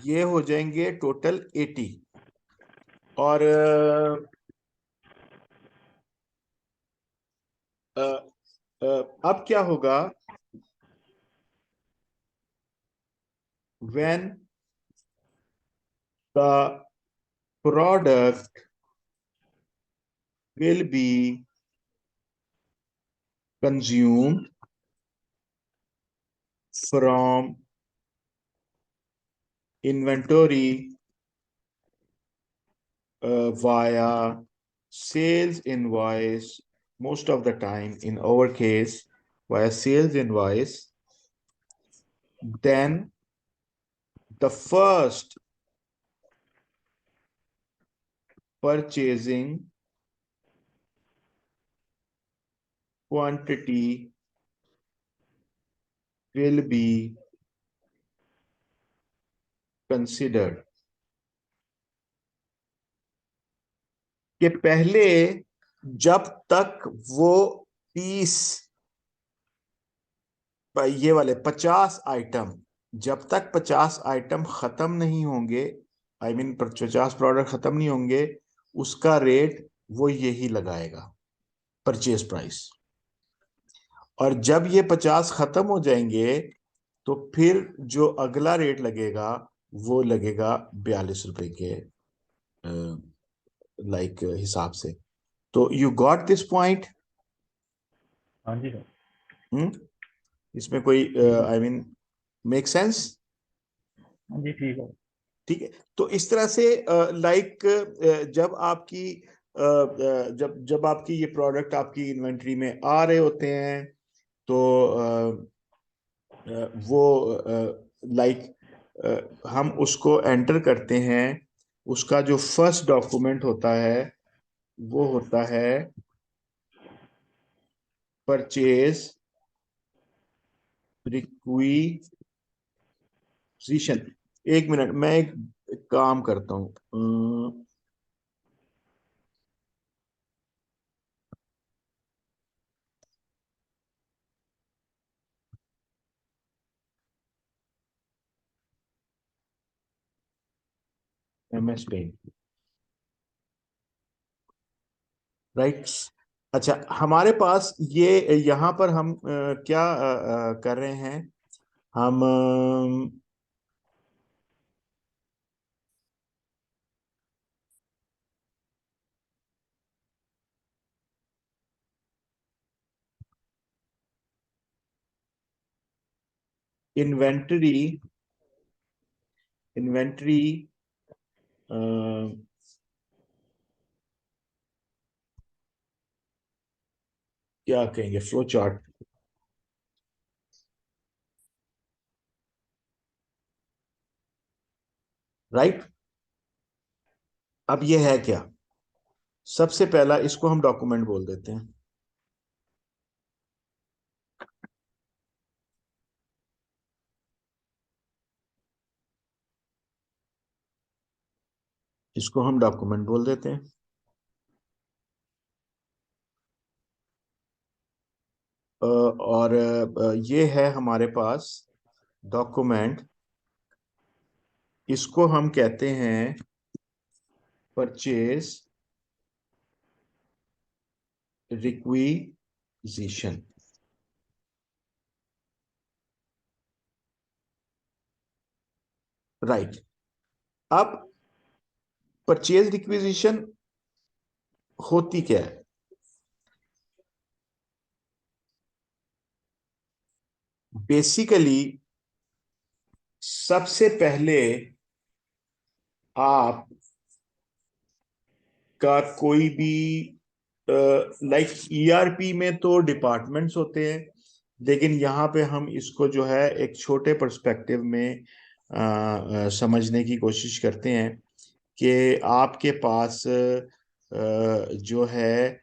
ये हो जाएंगे टोटल 80। और अ, अब क्या होगा, when the product will be consumed from inventory via sales invoice, most of the time in our case via sales invoice, then the first purchasing quantity will be considered। कि पहले जब तक वो 30, ये वाले 50 आइटम, जब तक 50 आइटम खत्म नहीं होंगे, आई मीन 50 प्रोडक्ट खत्म नहीं होंगे, उसका रेट वो यही लगाएगा, परचेज प्राइस। और जब ये 50 खत्म हो जाएंगे तो फिर जो अगला रेट लगेगा वो लगेगा 42 रुपए के लाइक हिसाब से। तो यू गॉट दिस पॉइंट। हाँ जी सर। हम्म, इसमें कोई ठीक है। I mean make sense. हाँ जी ठीक है। ठीक है। तो इस तरह से लाइक जब आपकी जब जब आपकी ये प्रोडक्ट आपकी इन्वेंट्री में आ रहे होते हैं तो वो लाइक हम उसको एंटर करते हैं। उसका जो फर्स्ट डॉक्यूमेंट होता है वो होता है परचेज रिक्विजिशन। एक मिनट, मैं एक काम करता हूँ। MS paint, right. अच्छा, हमारे पास ये यहाँ पर हम क्या कर रहे हैं, हम इन्वेंटरी इन्वेंटरी क्या कहेंगे, फ्लो चार्ट, राइट। अब ये है क्या, सबसे पहला इसको हम डॉक्यूमेंट बोल देते हैं। इसको हम डॉक्यूमेंट बोल देते हैं। और ये है हमारे पास डॉक्यूमेंट, इसको हम कहते हैं परचेज रिक्विजिशन, राइट। अब परचेज रिक्विजिशन होती क्या है, बेसिकली सबसे पहले आप का कोई भी लाइक ERP में तो डिपार्टमेंट्स होते हैं, लेकिन यहाँ पे हम इसको जो है एक छोटे पर्सपेक्टिव में समझने की कोशिश करते हैं कि आपके पास जो है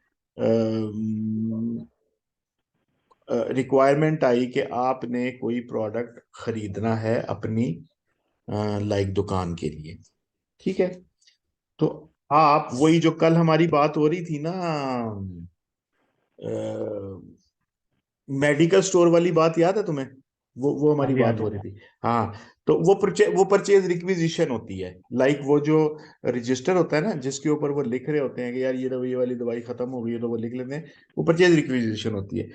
रिक्वायरमेंट आई कि आपने कोई प्रोडक्ट खरीदना है अपनी लाइक दुकान के लिए, ठीक है। तो आप वही जो कल हमारी बात हो रही थी ना, मेडिकल स्टोर वाली बात याद है तुम्हें। वो हाँ हमारी जी, हाँ बात जी हो रही सर। थी। हाँ, तो वो परचेज रिक्विजिशन होती है, लाइक वो जो रजिस्टर होता है ना, जिसके ऊपर वो लिख रहे होते हैं कि यार ये वाली दवाई खत्म हो गई है, तो वो लिख लेते हैं, वो परचेज रिक्विजिशन होती है।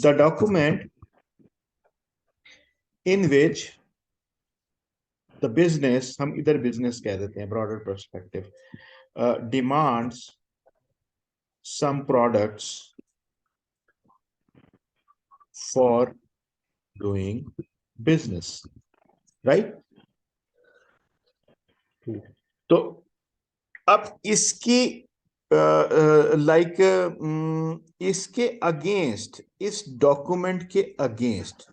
The document in which the business, हम इधर बिजनेस कह देते हैं broader perspective, demands some products for doing business, right. ठीक है। तो अब इसकी लाइक इसके अगेंस्ट, इस डॉक्यूमेंट के अगेंस्ट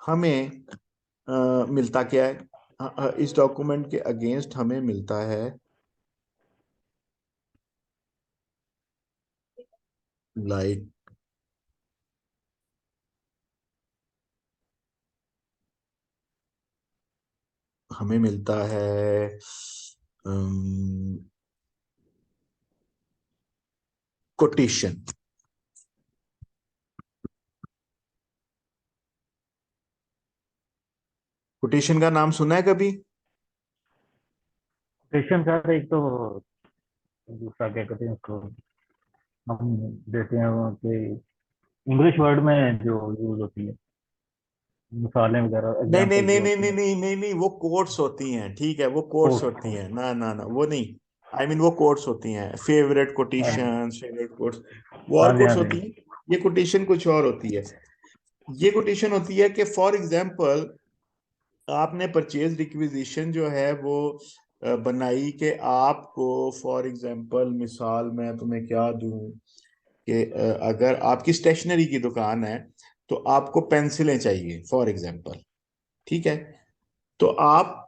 हमें मिलता क्या है? इस डॉक्यूमेंट के अगेंस्ट हमें मिलता है लाइक, हमें मिलता है कोटेशन। कोटेशन का नाम सुना है कभी? क्वेश्चन सर, एक तो दूसरा क्या कहते हैं उसको, हम देते हैं वो कि इंग्लिश वर्ड में जो यूज होती है, मिसालें वगैरह, नहीं नहीं एग्जांपल नहीं जो नहीं होती नहीं है। नहीं नहीं नहीं, वो कोट्स होती हैं, ठीक है, वो कोट्स कोर्स होती कोर्स। हैं, ना ना ना, वो नहीं। वो कोट्स होती हैं, फेवरेट हाँ जी, कोटेशन, फेवरेट कोट्स, वो हाँ और जी, कोट्स हाँ जी। होती हैं। ये कोटेशन कुछ और होती है। ये कोटेशन होती है कि फॉर एग्जाम्पल आपने परचेज रिक्विजिशन जो है वो बनाई, कि आपको फॉर एग्जाम्पल, मिसाल मैं तुम्हें क्या दूं, कि अगर आपकी स्टेशनरी की दुकान है तो आपको पेंसिलें चाहिए फॉर एग्जाम्पल, ठीक है। तो आप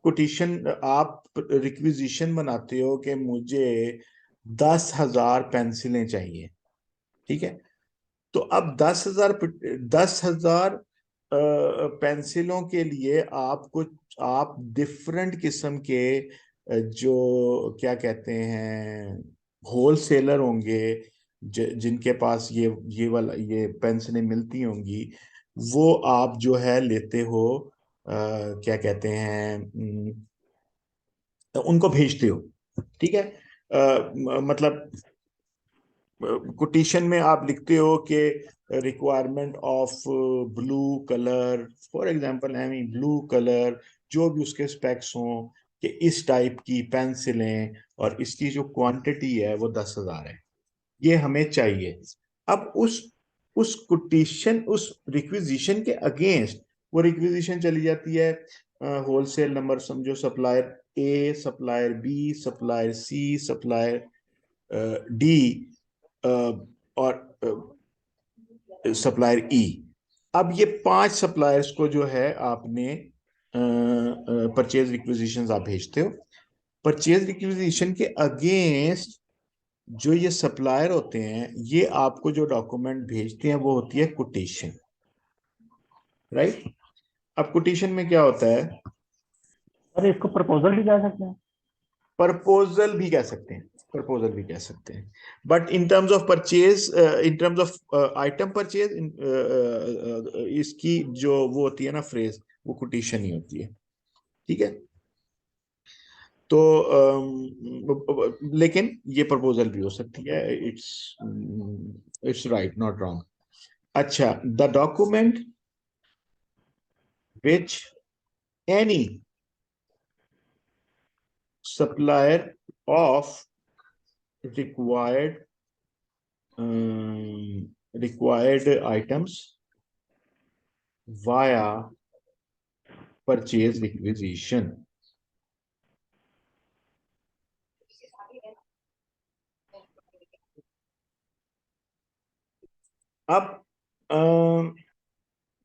कोटेशन, आप रिक्विजिशन बनाते हो कि मुझे 10,000 पेंसिलें चाहिए, ठीक है। तो अब 10,000 पेंसिलों के लिए आपको, आप डिफरेंट किस्म के जो क्या कहते हैं, होलसेलर होंगे, जिनके पास ये पेंसिलें मिलती होंगी, वो आप जो है लेते हो, क्या कहते हैं, उनको भेजते हो, ठीक है। मतलब कोटेशन में आप लिखते हो कि requirement of blue colour, for example any blue colour, जो भी उसके स्पेक्स हों, कि इस टाइप की पेंसिलें, और इसकी जो क्वांटिटी है वो 10,000 है, ये हमें चाहिए। अब उस कोटेशन, उस रिक्विजिशन के अगेंस्ट वो रिक्विजिशन चली जाती है होलसेल नंबर, समझो सप्लायर ए, सप्लायर बी, सप्लायर सी, सप्लायर डी, और सप्लायर ई। अब ये 5 सप्लायर्स को जो है आपने परचेज रिक्विजिशंस आप भेजते हो। परचेज रिक्विजिशन के अगेंस्ट जो ये सप्लायर होते हैं, ये आपको जो डॉक्यूमेंट भेजते हैं वो होती है कोटेशन, राइट। अब कोटेशन में क्या होता है? अरे, इसको प्रपोजल भी कह सकते हैं। प्रपोजल भी कह सकते हैं, प्रपोजल भी कह सकते हैं, but in terms of purchase, in terms of item purchase, इसकी जो वो होती है ना फ्रेज, वो कोटेशन ही होती है, ठीक है। तो लेकिन ये प्रपोजल भी हो सकती है, it's it's right, not wrong. अच्छा, the document which any supplier of required required items via purchase requisition. अब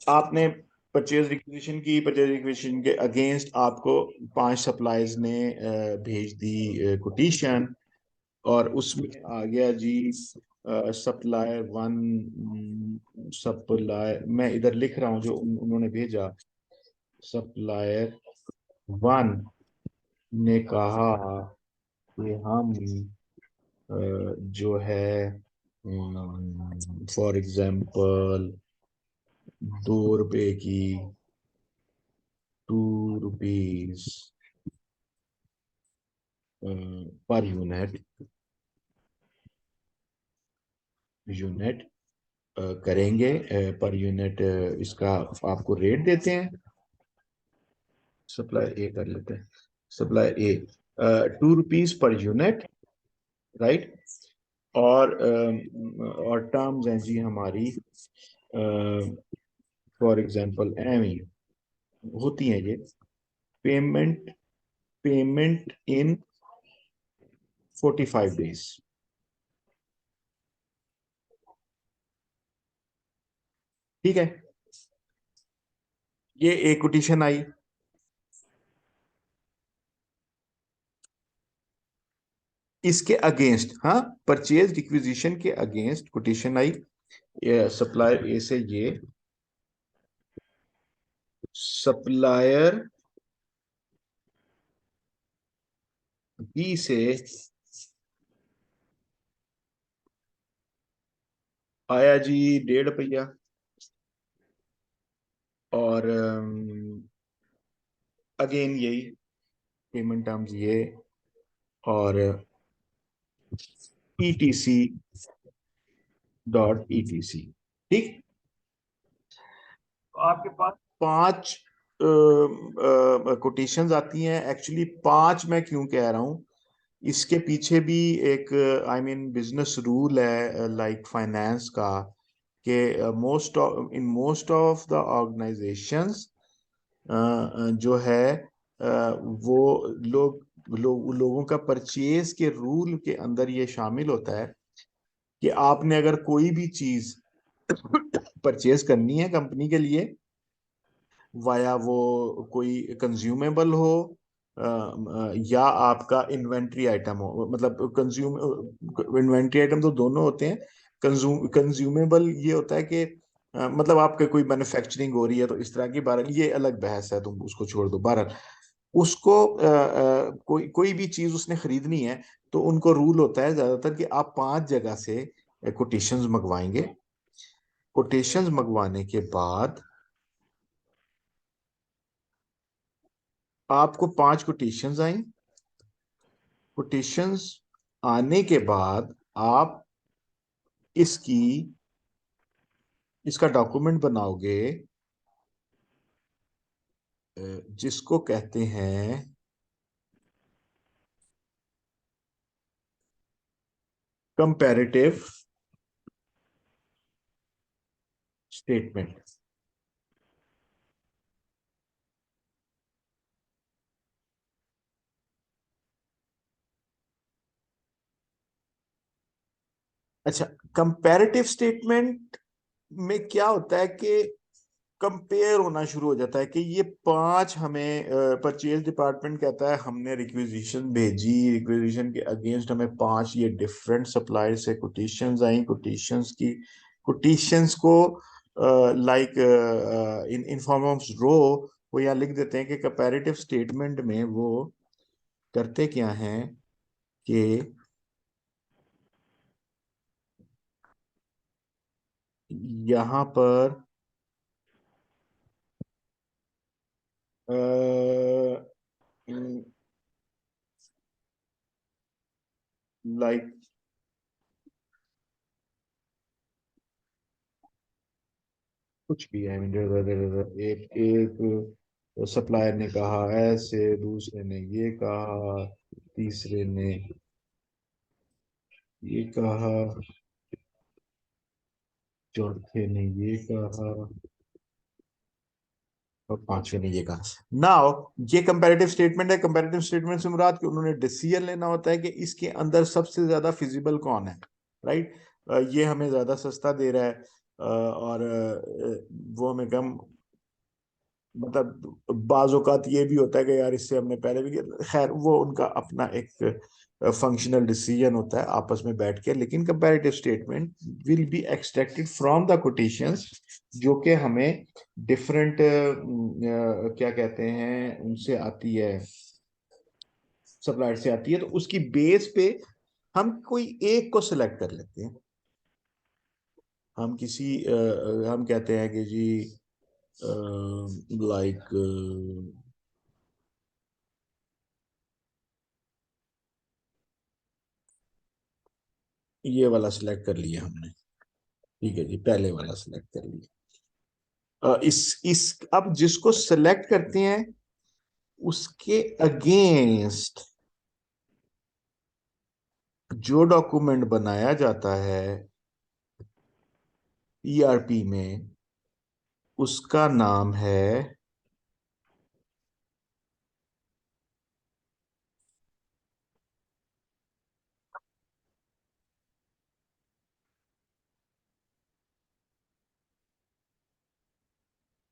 आपने परचेज रिक्विजिशन के अगेंस्ट आपको 5 सप्लायर्स ने भेज दी कोटेशन, और उसमें आ गया जी सप्लायर वन, सप्लायर, मैं इधर लिख रहा हूँ जो उन्होंने भेजा। सप्लायर वन ने कहा कि हम जो है फॉर एग्जाम्पल 2 रुपए की, 2 रुपीज पर यूनिट, यूनिट करेंगे, पर यूनिट इसका आपको रेट देते हैं। सप्लाई ए कर लेते हैं, सप्लाई ए 2 रुपीज पर यूनिट, राइट। और टर्म्स हैं जी हमारी, फॉर एग्जांपल एमी होती हैं ये, पेमेंट, पेमेंट इन 45 डेज। ठीक है, ये एक कोटेशन आई। इसके अगेंस्ट, हाँ, परचेज रिक्विजिशन के अगेंस्ट कोटेशन आई, सप्लायर ए से ये, सप्लायर बी से आया जी 1.5 रुपया, और अगेन यही पेमेंट टर्म्स ये, और ईटीसी डॉट ईटीसी। ठीक, तो आपके पास 5 कोटेशंस आती हैं। एक्चुअली 5 मैं क्यों कह रहा हूँ, इसके पीछे भी एक, आई मीन, बिजनेस रूल है लाइक फाइनेंस का, कि मोस्ट ऑफ द ऑर्गेनाइजेशंस जो है वो लोगों का परचेज के रूल के अंदर ये शामिल होता है कि आपने अगर कोई भी चीज परचेज करनी है कंपनी के लिए, वाया वो कोई कंज्यूमेबल हो या आपका इन्वेंट्री आइटम हो, मतलब इन्वेंट्री आइटम तो दोनों होते हैं। कंज्यूमेबल ये होता है कि मतलब आपके कोई मैन्युफैक्चरिंग हो रही है तो इस तरह की, बारह ये अलग बहस है, तुम उसको छोड़ दो। बारह उसको कोई कोई भी चीज उसने खरीदनी है, तो उनको रूल होता है ज्यादातर कि आप 5 जगह से कोटेशंस मंगवाएंगे। कोटेशंस मंगवाने के बाद आपको 5 कोटेशंस आई। कोटेशंस आने के बाद आप इसकी इसका डॉक्यूमेंट बनाओगे, जिसको कहते हैं कंपैरेटिव स्टेटमेंट। अच्छा, कंपैरेटिव स्टेटमेंट में क्या होता है कि कंपेयर होना शुरू हो जाता है कि ये 5 हमें, परचेज डिपार्टमेंट कहता है हमने रिक्विजिशन भेजी, रिक्विजिशन के अगेंस्ट हमें 5 ये डिफरेंट सप्लायर से कोटेशंस आई। कोटेशंस को लाइक इन फॉर्म ऑफ रो वो यहाँ लिख देते हैं कि कंपैरेटिव स्टेटमेंट में वो करते क्या हैं कि यहाँ पर लाइक कुछ भी है, एक एक सप्लायर ने कहा ऐसे, दूसरे ने ये कहा, तीसरे ने ये कहा, चौथे ने ये कहा, और पांचवे ने ये कहा। नाउ ये कंपैरेटिव स्टेटमेंट है। कंपैरेटिव स्टेटमेंट से मुराद कि उन्होंने डिसीजन लेना होता है कि इसके अंदर सबसे ज्यादा फिजिबल कौन है, राइट। ये हमें ज्यादा सस्ता दे रहा है, और वो हमें कम, मतलब बाज औकात ये भी होता है कि यार इससे हमने पहले भी किया। खैर वो उनका अपना एक फंक्शनल डिसीजन होता है आपस में बैठ के, लेकिन comparative statement will be extracted from the quotations, जो कि हमें डिफरेंट क्या कहते हैं उनसे आती है, सप्लायर से आती है। तो उसकी बेस पे हम कोई एक को सिलेक्ट कर लेते हैं, हम किसी हम कहते हैं कि जी लाइक ये वाला सिलेक्ट कर लिया हमने, ठीक है जी, पहले वाला सिलेक्ट कर लिया। इस अब जिसको सिलेक्ट करते हैं उसके अगेंस्ट जो डॉक्यूमेंट बनाया जाता है ईआरपी में, उसका नाम है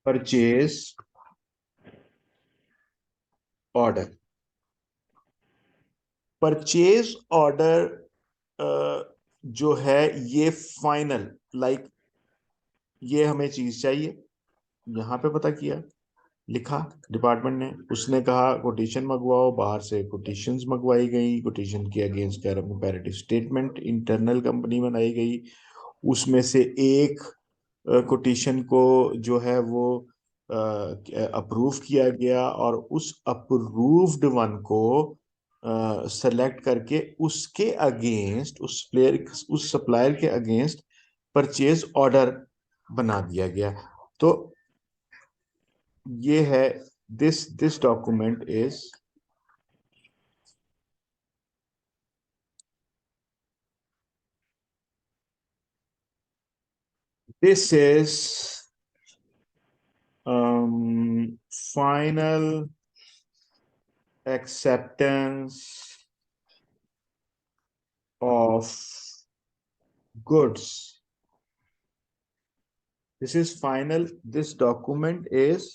परचेज ऑर्डर। परचेज ऑर्डर जो है ये फाइनल, लाइक ये हमें चीज चाहिए, यहाँ पे पता किया, लिखा डिपार्टमेंट ने, उसने कहा कोटेशन मंगवाओ, बाहर से कोटेशंस मंगवाई गई, कोटेशन के against comparative statement internal company बनाई गई, उसमें से एक कोटेशन को जो है वो अप्रूव किया गया, और उस अप्रूव्ड वन को सेलेक्ट करके उसके अगेंस्ट, उस सप्लायर के अगेंस्ट परचेज ऑर्डर बना दिया गया। तो ये है, this document is, this is final acceptance of goods. This is final. This document is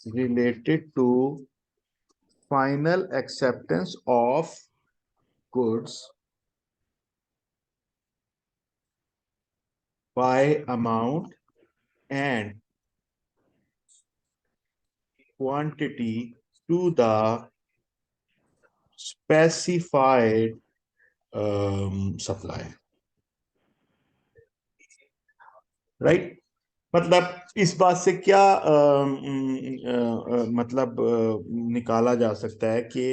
related to final acceptance of goods by amount and quantity to the specified supply. Right? मतलब इस बात से क्या मतलब निकाला जा सकता है कि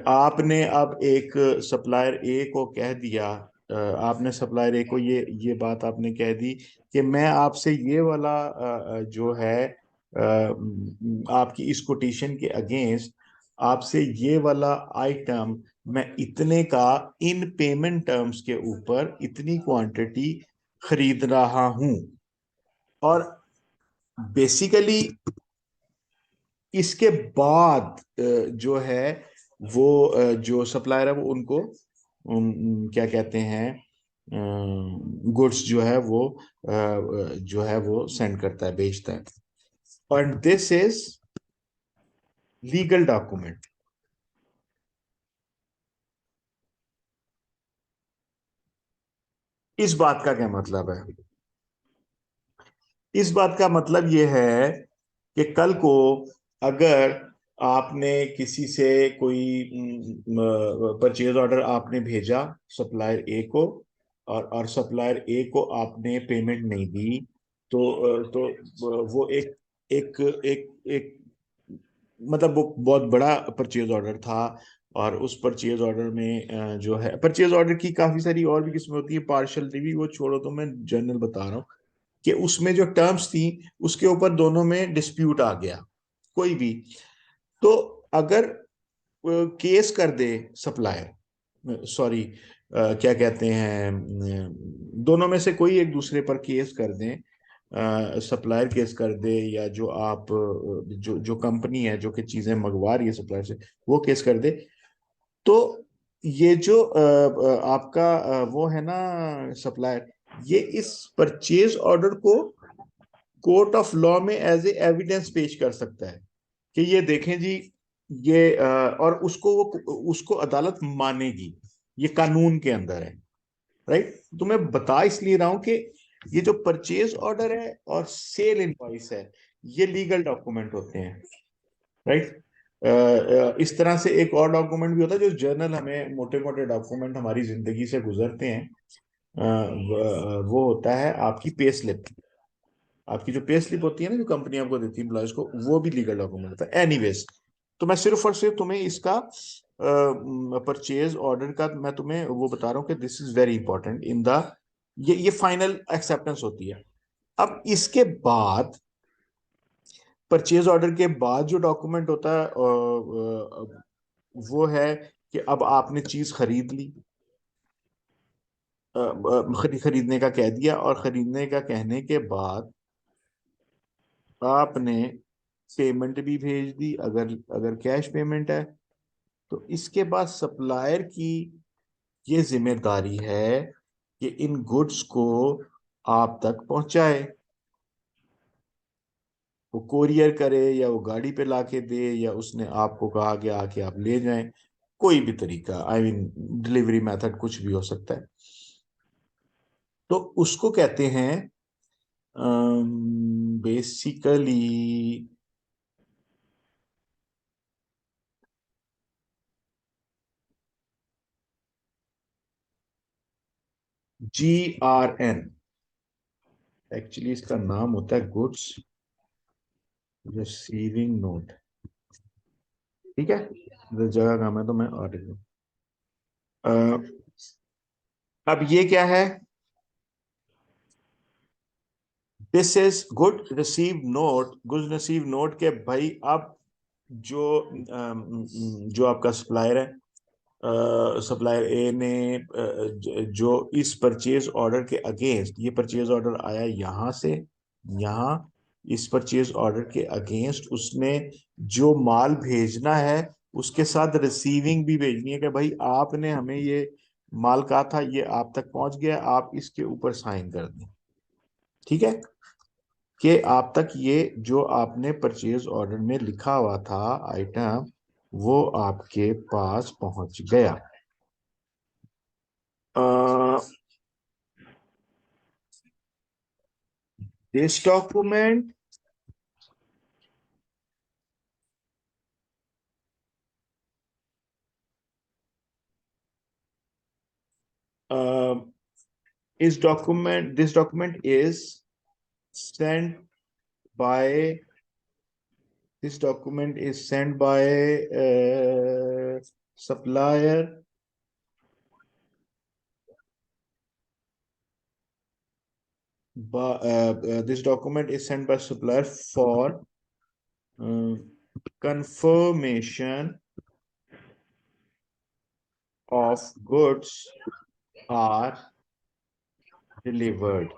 आपने अब एक सप्लायर ए को कह दिया, आपने सप्लायर ए को ये बात आपने कह दी कि मैं आपसे ये वाला जो है आपकी इस कोटेशन के अगेंस्ट आपसे ये वाला आइटम मैं इतने का इन पेमेंट टर्म्स के ऊपर इतनी क्वांटिटी खरीद रहा हूं। और बेसिकली इसके बाद जो है वो जो सप्लायर है वो उनको क्या कहते हैं, गुड्स जो है वो जो है वो सेंड करता है, भेजता है। और दिस इज लीगल डॉक्यूमेंट। इस बात का क्या मतलब है? इस बात का मतलब ये है कि कल को अगर आपने किसी से कोई परचेज ऑर्डर आपने भेजा सप्लायर ए को, और सप्लायर ए को आपने पेमेंट नहीं दी, तो वो एक एक एक मतलब वो बहुत बड़ा परचेज ऑर्डर था। और उस परचेज ऑर्डर में जो है, परचेज ऑर्डर की काफी सारी और भी किस्में होती है, पार्शियल रिव्यू वो छोड़ो, तो मैं जनरल बता रहा हूँ कि उसमें जो टर्म्स थी उसके ऊपर दोनों में डिस्प्यूट आ गया कोई भी। तो अगर केस कर दे सप्लायर, सॉरी क्या कहते हैं, दोनों में से कोई एक दूसरे पर केस कर दें, सप्लायर केस कर दे, या जो आप जो जो कंपनी है जो कि चीजें मंगवा रही है सप्लायर से वो केस कर दे, तो ये जो आपका वो है ना सप्लायर, ये इस परचेज ऑर्डर को कोर्ट ऑफ लॉ में एज ए एविडेंस पेश कर सकता है कि ये देखें जी, ये और उसको वो उसको अदालत मानेगी, ये कानून के अंदर है। राइट? तो मैं बता इसलिए रहा हूं कि ये जो परचेज ऑर्डर है और सेल इनवॉइस है, ये लीगल डॉक्यूमेंट होते हैं। राइट? इस तरह से एक और डॉक्यूमेंट भी होता है जो जर्नल, हमें मोटे मोटे डॉक्यूमेंट हमारी जिंदगी से गुजरते हैं, वो होता है आपकी पे स्लिप। आपकी जो पे स्लिप होती है ना, जो कंपनी आपको देती है एम्प्लॉयज को, वो भी लीगल डॉक्यूमेंट होता है। एनीवेज, तो मैं सिर्फ और सिर्फ तुम्हें इसका परचेज ऑर्डर का मैं तुम्हें वो बता रहा हूँ कि this is very important in the, ये फाइनल एक्सेप्टेंस होती है। अब इसके बाद, परचेज ऑर्डर के बाद जो डॉक्यूमेंट होता है वो है कि अब आपने चीज खरीद ली, खरीदने का कह दिया, और खरीदने का कहने के बाद आपने पेमेंट भी भेज दी, अगर अगर कैश पेमेंट है। तो इसके बाद सप्लायर की ये जिम्मेदारी है कि इन गुड्स को आप तक पहुंचाए। वो कोरियर करे, या वो गाड़ी पे लाके दे, या उसने आपको कहा कि आके आप ले जाएं, कोई भी तरीका, आई मीन डिलीवरी मेथड कुछ भी हो सकता है। तो उसको कहते हैं बेसिकली GRN। एक्चुअली इसका नाम होता है गुड्स रिसीविंग नोट। ठीक है, जगह काम है तो मैं आर्टिकल, अब ये क्या है? This is good receive note. Good receive note के भाई, अब जो जो आपका सप्लायर है, सप्लायर ए ने जो इस परचेज ऑर्डर के अगेंस्ट, ये परचेज ऑर्डर आया यहाँ से, यहाँ, इस परचेज ऑर्डर के अगेंस्ट उसने जो माल भेजना है उसके साथ रिसीविंग भी भेजनी है कि भाई आपने हमें ये माल कहा था, ये आप तक पहुंच गया, आप इसके ऊपर साइन कर दें। ठीक है, कि आप तक ये जो आपने परचेज ऑर्डर में लिखा हुआ था आइटम, वो आपके पास पहुंच गया। This document is document this document is sent by this document is sent by supplier this document is sent by supplier for uh, confirmation of goods are delivered.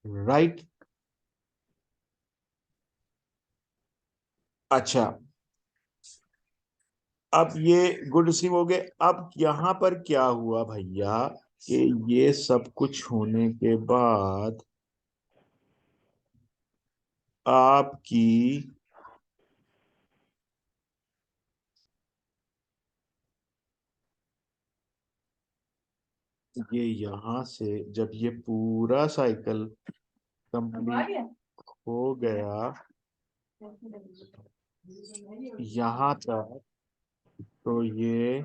Right? अच्छा, अब ये गुड रिसीव हो गए। अब यहां पर क्या हुआ भैया कि ये सब कुछ होने के बाद आपकी ये यहां से जब ये पूरा साइकिल कंप्लीट हो गया यहाँ तक, तो ये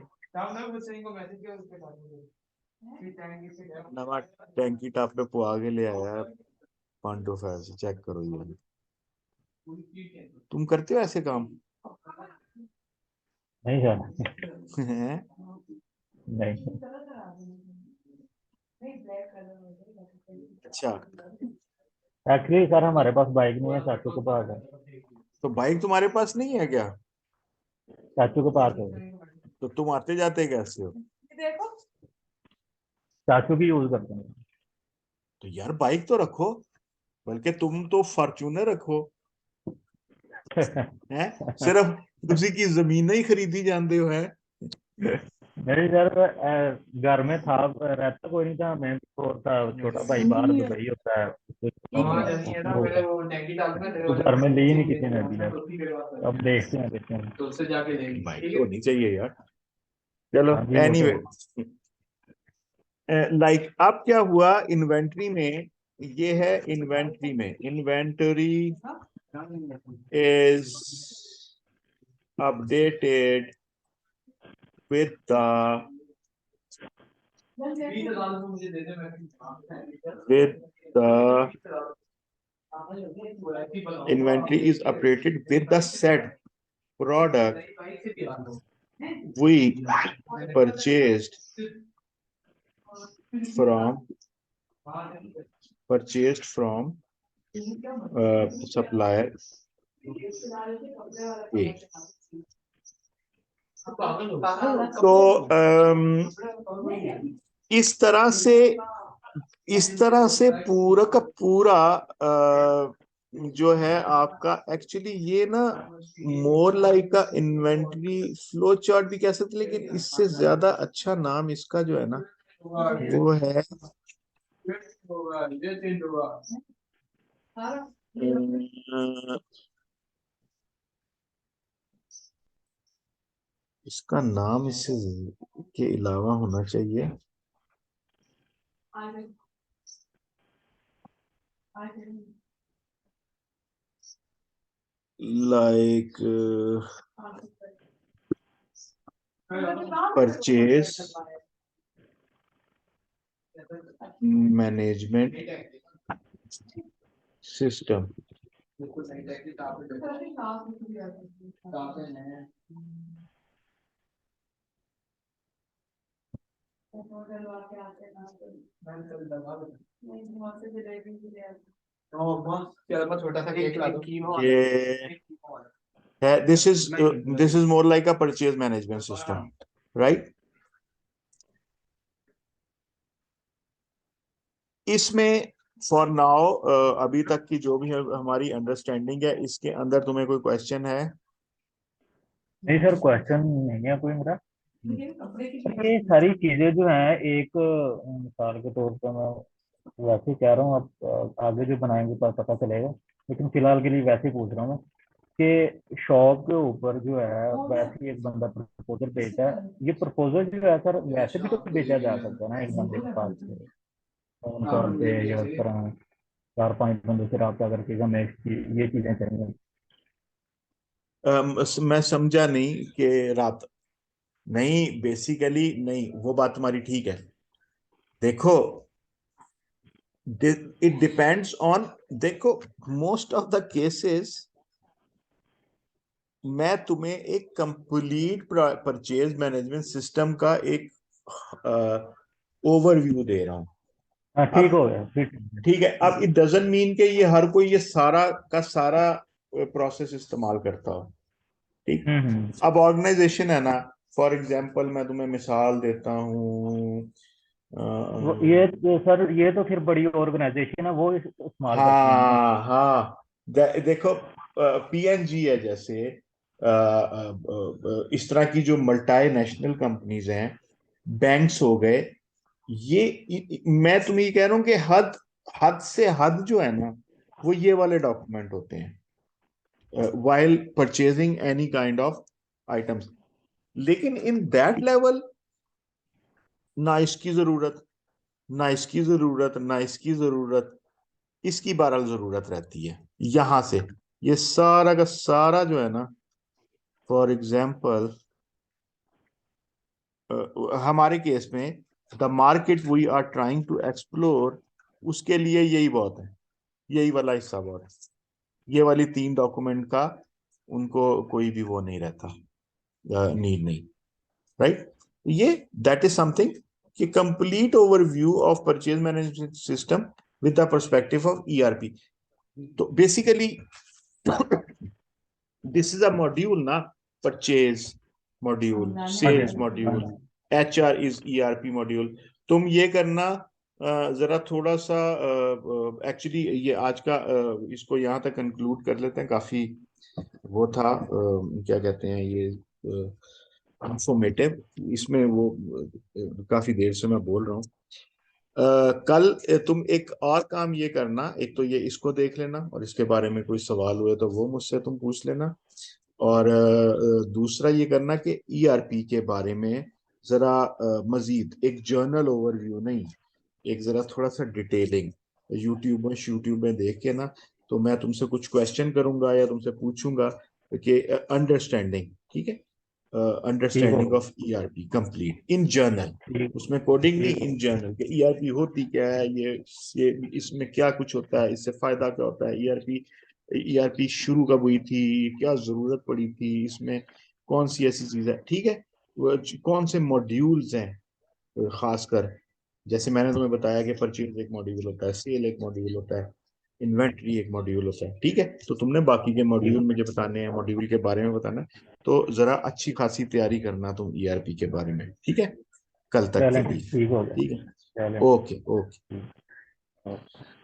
नवा टैंकी टॉप पे पुआ के ले आया 525 से, चेक करो ये। तुम करते हो ऐसे काम? नहीं सर। हैं? नहीं। अच्छा, एक्चुअली सर हमारे पास बाइक नहीं है, चाचू के पास है। तो बाइक तुम्हारे पास नहीं है क्या? चाचू के पास है। तो तुम आते जाते कैसे हो? चाचू की यूज करते हैं। तो यार बाइक तो रखो, बल्कि तुम तो फॉर्च्यूनर रखो, हैं? सिर्फ उसी की जमीन ही खरीदी जानते हो, है? नहीं सर, घर में था, रहता कोई नहीं था, मैं और था, छोटा भाई बाहर दुबई होता है, उसको छोटा वो होता है। तो घर में ली नहीं किसी ने अभी तक। अब देखते हैं, देखते हैं। बाइक तो होनी चाहिए यार। चलो, हाँ जी वो तो एनीवे, है। लाइक अब क्या हुआ इन्वेंट्री में, ये है इन्वेंट्री में, inventory is updated with the inventory is operated with the said product we purchased from supplier A. तो इस तरह से पूरा का पूरा जो है आपका एक्चुअली ये ना मोर लाइक का इन्वेंटरी फ्लो चार्ट भी कह सकते, लेकिन इससे ज्यादा अच्छा नाम इसका जो है ना वो है इसका नाम इससे के अलावा होना चाहिए लाइक परचेज मैनेजमेंट सिस्टम। ये है, this is more like a purchase management system, right. इसमें फॉर नाउ अभी तक की जो भी हमारी अंडरस्टैंडिंग है, इसके अंदर तुम्हें कोई क्वेश्चन है? नहीं सर, क्वेश्चन नहीं है कोई मेरा। सर, ये सारी चीजें जो हैं, एक मिसाल के तौर पर मैं वैसे ही कह रहा हूँ, आप आगे जो बनाएंगे तो पता चलेगा, लेकिन फिलहाल के लिए वैसे ही पूछ रहा हूँ कि शॉप के ऊपर जो है वैसे ही एक बंदा प्रपोजल भेजता है। ये प्रपोजल जो है सर वैसे भी तो बेचा जा सकता है ना एक बंदे के पास से, फोन कॉल पे या इस तरह 4-5 बंदों से रब्ता करके हमें ये चीजें चाहिए। मैं समझा नहीं कि रात नहीं, बेसिकली नहीं, वो बात तुम्हारी ठीक है। देखो इट डिपेंड्स ऑन, देखो मोस्ट ऑफ द केसेस मैं तुम्हें एक कंप्लीट परचेज मैनेजमेंट सिस्टम का एक ओवरव्यू दे रहा हूं। हाँ ठीक अब हो गया, फिर ठीक है, अब इट डजंट मीन कि ये हर कोई ये सारा का सारा प्रोसेस इस्तेमाल करता हो, ठीक। हम्म। अब ऑर्गेनाइजेशन है ना, फॉर एग्जांपल मैं तुम्हें मिसाल देता हूँ, ये सर ये तो फिर बड़ी ऑर्गेनाइजेशन है, वो इस्तेमाल करती है ना। हाँ हाँ, देखो पीएनजी है जैसे, इस तरह की जो मल्टी नेशनल कंपनीज हैं, बैंक्स हो गए, ये मैं तुम्हें ये कह रहा हूँ कि हद हद से हद जो है ना वो ये वाले डॉक्यूमेंट होते हैं while purchasing any kind of items. लेकिन इन दैट लेवल ना इसकी जरूरत, ना इसकी जरूरत, ना इसकी जरूरत, इसकी बहरहाल जरूरत रहती है यहां से। ये सारा का सारा जो है ना, फॉर एग्जाम्पल हमारे केस में the market we are trying to explore, उसके लिए यही बहुत है, यही वाला हिस्सा बहुत है। ये वाली 3 डॉक्यूमेंट का उनको कोई भी वो नहीं रहता, नीड नहीं, राइट। ये दैट इज समथिंग कि complete overview of purchase management system with the perspective of ERP. तो basically this is a module ना, परचेज मॉड्यूल, हाँ जी, सेल्स हाँ मॉड्यूल, जी। HR is ERP module. तुम ये करना जरा थोड़ा सा, एक्चुअली ये आज का इसको यहाँ तक कंक्लूड कर लेते हैं, काफी वो था क्या कहते हैं ये इंफॉर्मेटिव, इसमें वो काफी देर से मैं बोल रहा हूँ। कल तुम एक और काम ये करना, एक तो ये इसको देख लेना, और इसके बारे में कोई सवाल हुए तो वो मुझसे तुम पूछ लेना। और दूसरा ये करना कि ईआरपी के बारे में जरा मजीद एक जर्नल ओवरव्यू नहीं, एक जरा थोड़ा सा डिटेलिंग यूट्यूब में देख के ना, तो मैं तुमसे कुछ क्वेश्चन करूंगा या तुमसे पूछूंगा कि अंडरस्टैंडिंग, ठीक है, ठीक अंडरस्टैंडिंग होगा। Of ERP complete in journal, ठीक। उसमें कोडिंग नहीं, ठीक इन जनरल कि ईआरपी होती क्या है, ये इसमें क्या कुछ होता है, इससे फायदा क्या होता है, ईआरपी ईआरपी शुरू कब हुई थी, क्या जरूरत पड़ी थी इसमें, कौन सी ऐसी चीज है, ठीक है, कौन से मॉड्यूल्स हैं, खासकर जैसे मैंने तुम्हें बताया कि परचेज एक मॉड्यूल होता है, सेल एक मॉड्यूल होता है, इन्वेंट्री एक मॉड्यूल होता है, ठीक है, तो तुमने बाकी के ठीक मॉड्यूल मुझे बताने हैं, मॉड्यूल के बारे में बताना है, तो जरा अच्छी खासी तैयारी करना तुम ईआरपी के बारे में, ठीक है, कल तक के चलें, लिए, ठीक हो गया। ठीक है, चलें। Okay okay. ठीक। ओके।